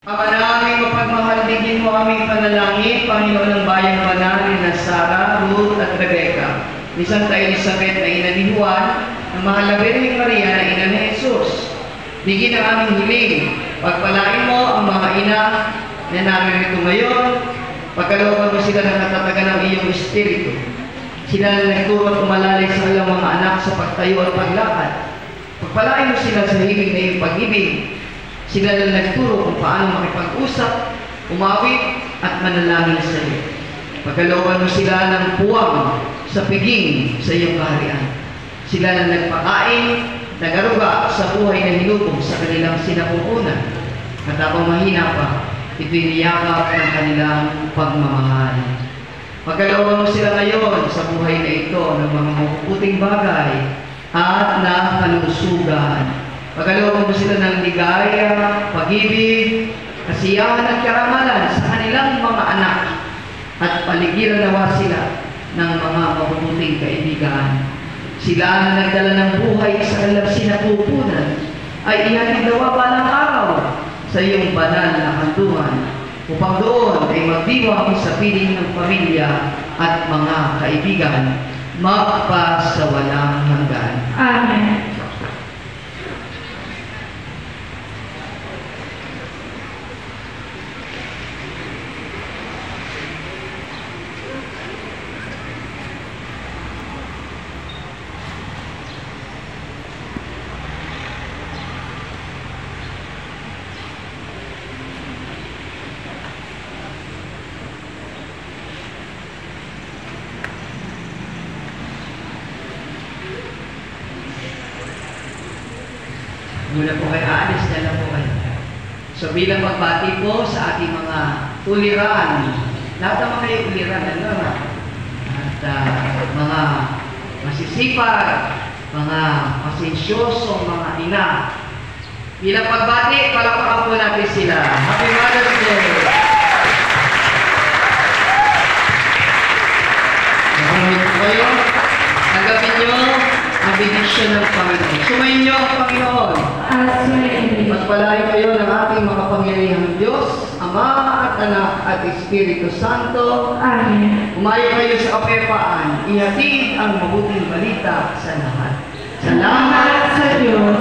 Ama namin mapagmahal, bigyan mo aming panalangin, Panginoon ng bayang banal na Sarah, Ruth at Rebecca, ni Santa Elizabeth na ina ni Juan, ng mahal na Birheng Maria na ina ni Jesus. Bigyan ang aming hiling, pagpalain mo ang mga ina na namin ngayon, pagkalooban mo sila ng katatagan ng iyong espiritu. Sila na nagturo at umalalay sa ilang mga anak sa pagtayo at paglakad. Pagpalain mo sila sa hiling na iyong pag-ibig. Sila na nagturo kung paano makipag-usap, umawit at manalangin sa iyo. Pagkalooban mo sila ng puwang sa piging sa iyong kaharian. Sila na nagpakain, nagaruga sa buhay na hinubog sa kanilang sinapupunan. At habang mahina pa, ipiniyakap ng kanilang pagmamahal. Pagkalooban mo sila ngayon sa buhay na ito ng mga mapuputing bagay at na kalusugan. Pagkalooban mo sila ng ligaya, pag-ibig, kasiyahan at karamalan sa kanilang mga anak at paligiran nawa sila ng mga mabubuting kaibigan. Sila na nagdala ng buhay sa kanilang sinapupunan ay ihatid nawa balang araw sa iyong banal na kantuhan upang doon ay magdiwang sa piling ng pamilya at mga kaibigan magpasawalang hanggan. Amen. Muna po kayo, aalis na lang po kayo. So bilang magbati po sa ating mga uliran, lahat naman kayo uliran, ano? At mga masisipag, mga pasensyosong mga ina. Bilang pagbati, palakpakan po natin sila. Happy Mother's Day! Nakamit po kayo. Tanggapin nyo ang benediksyon ng Panginoon. Sumayin nyo ang Panginoon. Magpalain kayo ng ating makapangyarihang Diyos, Ama at Anak at Espiritu Santo. Amen. Umayo kayo sa kapayapaan. Ihatid ang mabuting balita sa lahat. Salamat sa Diyos.